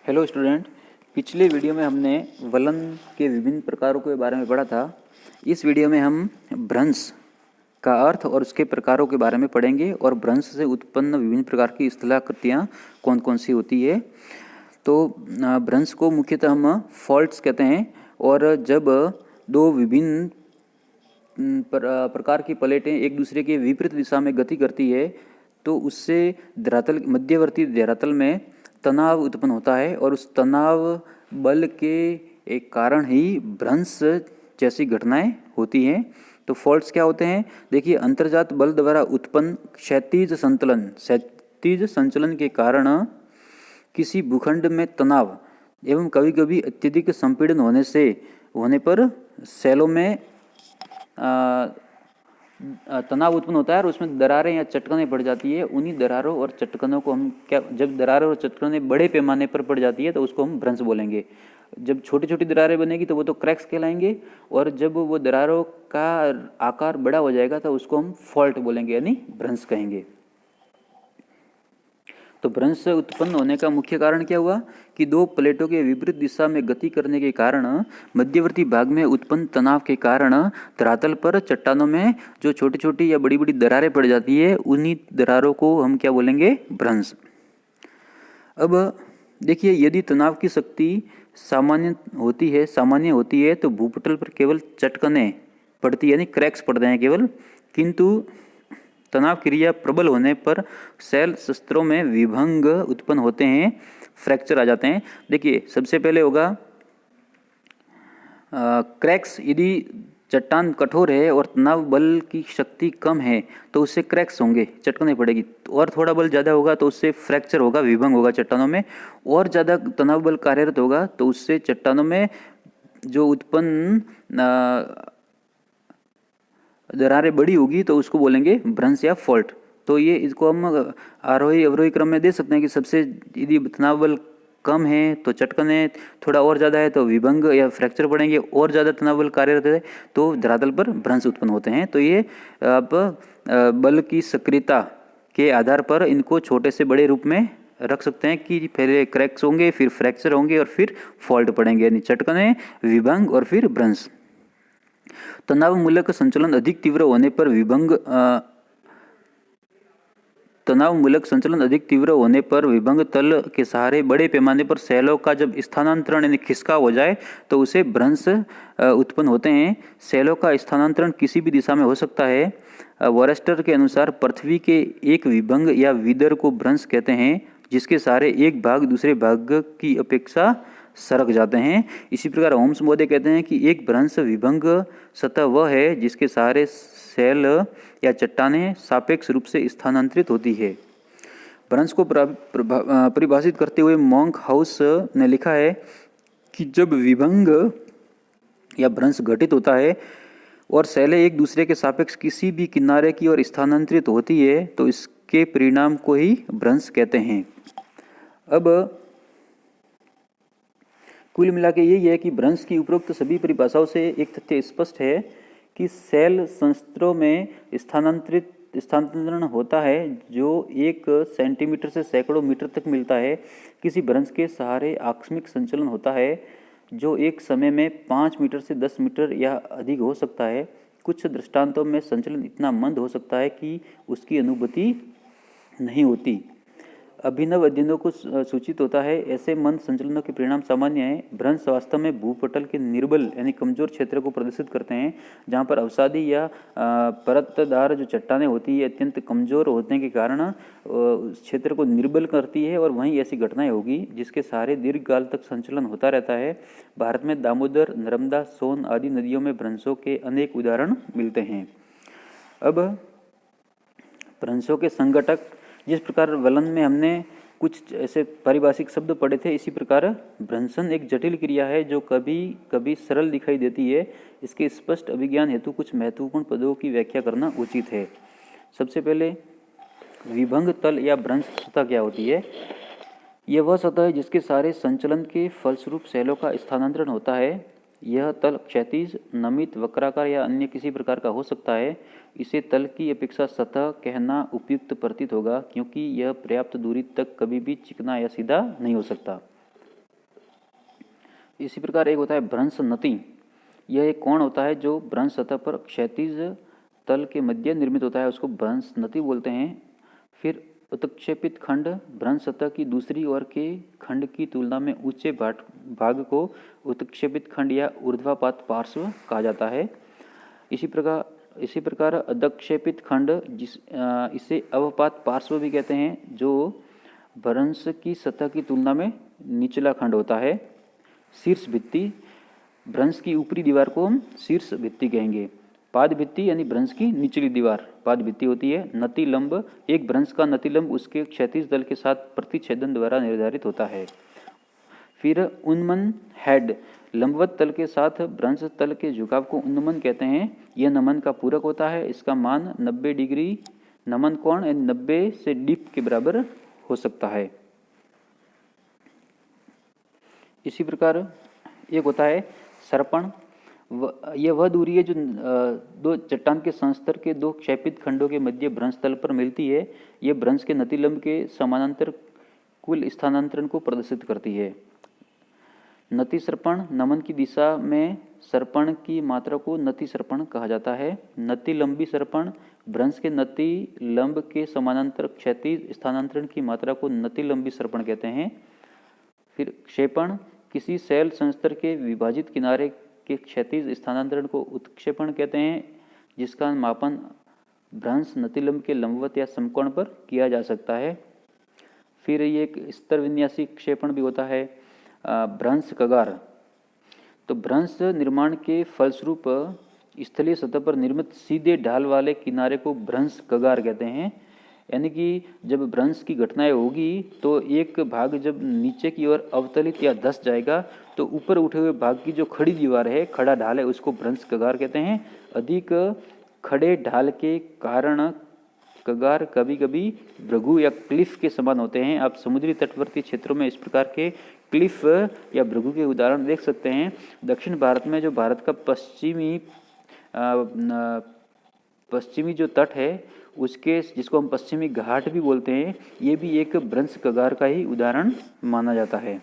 Hello student. पिछले video में हमने वलन के विभिन्न प्रकारों के बारे में पढ़ा था। इस वीडियो में हम भ्रंश का अर्थ और उसके प्रकारों के बारे में पढ़ेंगे और भ्रंश से उत्पन्न विभिन्न प्रकार की स्थलाकृतियाँ कौन कौन सी होती है। तो भ्रंश को मुख्यतः हम फॉल्ट्स कहते हैं, और जब दो विभिन्न प्रकार की प्लेटें एक दूसरे के विपरीत दिशा में गति करती है तो उससे धरातल मध्यवर्ती धरातल में तनाव उत्पन्न होता है, और उस तनाव बल के एक कारण ही भ्रंश जैसी घटनाएं होती हैं। तो फॉल्ट्स क्या होते हैं? देखिए, अंतर्जात बल द्वारा उत्पन्न क्षैतिज संचलन के कारण किसी भूखंड में तनाव एवं कभी कभी अत्यधिक संपीड़न होने पर सेलों में तनाव उत्पन्न होता है और उसमें दरारें या चटकनें पड़ जाती है। उन्हीं दरारों और चटकनों को हम जब दरारें और चटकनें बड़े पैमाने पर पड़ जाती है तो उसको हम भ्रंश बोलेंगे। जब छोटी छोटी दरारें बनेगी तो वो तो क्रैक्स कहलाएंगे, और जब वो दरारों का आकार बड़ा हो जाएगा तो उसको हम फॉल्ट बोलेंगे, यानी भ्रंश कहेंगे। तो भ्रंश उत्पन्न होने का मुख्य कारण क्या हुआ कि दो प्लेटों के विपरीत दिशा में गति करने के कारण मध्यवर्ती भाग में उत्पन्न तनाव के कारण धरातल पर चट्टानों में जो छोटी छोटी या बड़ी बड़ी दरारें पड़ जाती है, उन्हीं दरारों को हम क्या बोलेंगे? भ्रंश। अब देखिए, यदि तनाव की शक्ति सामान्य होती है तो भूपटल पर केवल चटकनें पड़ती है, यानी क्रैक्स पड़ते हैं केवल, किंतु तनाव क्रिया प्रबल होने पर सेल शस्त्रों में विभंग उत्पन्न होते हैं, फ्रैक्चर आ जाते हैं। देखिए, सबसे पहले होगा क्रैक्स। यदि चट्टान कठोर है और तनाव बल की शक्ति कम है तो उससे क्रैक्स होंगे, चटकने पड़ेगी, और थोड़ा बल ज़्यादा होगा तो उससे फ्रैक्चर होगा, विभंग होगा चट्टानों में, और ज़्यादा तनाव बल कार्यरत होगा तो उससे चट्टानों में जो उत्पन्न दरारें बड़ी होगी तो उसको बोलेंगे भ्रंश या फॉल्ट। तो ये इसको हम आरोही अवरोही क्रम में दे सकते हैं कि सबसे यदि तनाव बल कम है तो चटकने, थोड़ा और ज़्यादा है तो विभंग या फ्रैक्चर पड़ेंगे, और ज़्यादा तनाव बल कार्यरत है तो धरातल पर भ्रंश उत्पन्न होते हैं। तो ये अब बल की सक्रियता के आधार पर इनको छोटे से बड़े रूप में रख सकते हैं कि पहले क्रैक्स होंगे, फिर फ्रैक्चर होंगे और फिर फॉल्ट पड़ेंगे, यानी चटकने, विभंग और फिर भ्रंश। तनाव मूलक संचलन अधिक तीव्र होने पर विभंग तल के सहारे बड़े पैमाने पर सेलों का जब स्थानांतरण यानी खिसकाव हो जाए तो उसे भ्रंश उत्पन्न होते हैं। सेलों का स्थानांतरण किसी भी दिशा में हो सकता है। वॉरेस्टर के अनुसार पृथ्वी के एक विभंग या विदर को भ्रंश कहते हैं, जिसके सहारे एक भाग दूसरे भाग की अपेक्षा सरक जाते हैं। इसी प्रकार होम्स महोदय कहते हैं कि एक भ्रंश विभंग सतह वह है जिसके सहारे सेल या चट्टानें सापेक्ष रूप से स्थानांतरित होती है। भ्रंश को परिभाषित करते हुए मॉन्क हाउस ने लिखा है कि जब विभंग या भ्रंश घटित होता है और सेलें एक दूसरे के सापेक्ष किसी भी किनारे की ओर स्थानांतरित होती है तो इसके परिणाम को ही भ्रंश कहते हैं। अब कुल मिला के यही है कि भ्रंश की उपरोक्त सभी परिभाषाओं से एक तथ्य स्पष्ट है कि सेल शस्त्रों में स्थानांतरण होता है जो 1 सेंटीमीटर से सैकड़ों मीटर तक मिलता है। किसी भ्रंश के सहारे आकस्मिक संचलन होता है जो एक समय में 5 मीटर से 10 मीटर या अधिक हो सकता है। कुछ दृष्टांतों में संचलन इतना मंद हो सकता है कि उसकी अनुभूति नहीं होती। अभिनव अध्ययनों को सूचित होता है ऐसे मंद संचलनों के परिणाम सामान्य हैं। भ्रंश वास्तव में भूपटल के निर्बल यानी कमजोर क्षेत्र को प्रदर्शित करते हैं, जहां पर अवसादी या परतदार जो चट्टानें होती है अत्यंत कमजोर होने के कारण उस क्षेत्र को निर्बल करती है, और वहीं ऐसी घटनाएं होगी जिसके सहारे दीर्घकाल तक संचलन होता रहता है। भारत में दामोदर, नर्मदा, सोन आदि नदियों में भ्रंशों के अनेक उदाहरण मिलते हैं। अब भ्रंशों के संघटक, जिस प्रकार वलन में हमने कुछ ऐसे पारिभाषिक शब्द पढ़े थे, इसी प्रकार भ्रंशन एक जटिल क्रिया है जो कभी कभी सरल दिखाई देती है। इसके स्पष्ट अभिज्ञान हेतु कुछ महत्वपूर्ण पदों की व्याख्या करना उचित है। सबसे पहले विभंग तल या भ्रंश सतह क्या होती है? यह वह सतह है जिसके सारे संचलन के फलस्वरूप सेलों का स्थानांतरण होता है। यह तल क्षैतिज, नमित, वक्राकार या अन्य किसी प्रकार का हो सकता है। इसे तल की अपेक्षा सतह कहना उपयुक्त प्रतीत होगा क्योंकि यह पर्याप्त दूरी तक कभी भी चिकना या सीधा नहीं हो सकता। इसी प्रकार एक होता है भ्रंश नति। यह एक कोण होता है जो भ्रंश सतह पर क्षैतिज तल के मध्य निर्मित होता है, उसको भ्रंश नति बोलते हैं। फिर उत्क्षेपित खंड भ्रंश सतह की दूसरी ओर के खंड की तुलना में ऊंचे भाग को उत्क्षेपित खंड या ऊर्ध्वापात पार्श्व कहा जाता है। इसी प्रकार अधक्षेपित खंड इसे अवपात पार्श्व भी कहते हैं, जो भ्रंश की सतह की तुलना में निचला खंड होता है। शीर्ष भित्ति, भ्रंश की ऊपरी दीवार को हम शीर्ष भित्ति कहेंगे। पाद भित्ति यानी भ्रंश की निचली दीवार पाद भित्ति होती है। नतिलंब, एक भ्रंश का नतिलंब उसके क्षैतिज तल के साथ प्रतिच्छेदन द्वारा निर्धारित होता है। फिर उन्मन हेड, लंबवत तल के साथ भ्रंश तल के झुकाव को उन्नमन कहते हैं। यह नमन का पूरक होता है। इसका मान 90 डिग्री नमन कोण 90 से डिप के बराबर हो सकता है। इसी प्रकार एक होता है सर्पण। यह वह दूरी है जो दो चट्टान के संस्तर के दो क्षैपित खंडों के मध्य भ्रंश तल पर मिलती है। यह भ्रंश के नतिलंब के समानांतर कुल स्थानांतरण को प्रदर्शित करती है। नति सर्पण, नमन की दिशा में सर्पण की मात्रा को नति सर्पण कहा जाता है। नतिलंबी सर्पण, भ्रंश के नतिलंब के समानांतर क्षैतिज स्थानांतरण की मात्रा को नतिलंबी सर्पण कहते हैं। फिर क्षेपण, किसी शैल संस्तर के विभाजित किनारे के क्षैतिज स्थानांतरण को उत्क्षेपण कहते हैं, जिसका मापन भ्रंश नतिलंब के लंबवत या समकोण पर किया जा सकता है। फिर ये एक स्तर विन्यासी क्षेपण भी होता है। भ्रंश कगार, तो भ्रंश निर्माण के फलस्वरूप स्थलीय सतह पर निर्मित सीधे ढाल वाले किनारे को भ्रंश कगार कहते हैं। यानी कि जब भ्रंश की घटनाएं होगी तो एक भाग जब नीचे की ओर अवतलित या धंस जाएगा तो ऊपर उठे हुए भाग की जो खड़ी दीवार है, खड़ा ढाल है, उसको भ्रंश कगार कहते हैं। अधिक खड़े ढाल के कारण कगार कभी कभी भृगु या क्लिफ के समान होते हैं। आप समुद्री तटवर्ती क्षेत्रों में इस प्रकार के क्लिफ या भृगु के उदाहरण देख सकते हैं। दक्षिण भारत में जो भारत का पश्चिमी जो तट है उसके, जिसको हम पश्चिमी घाट भी बोलते हैं, ये भी एक भ्रंश कगार का ही उदाहरण माना जाता है।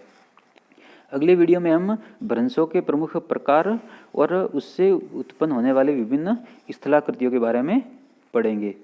अगले वीडियो में हम भ्रंशों के प्रमुख प्रकार और उससे उत्पन्न होने वाले विभिन्न स्थलाकृतियों के बारे में पढ़ेंगे।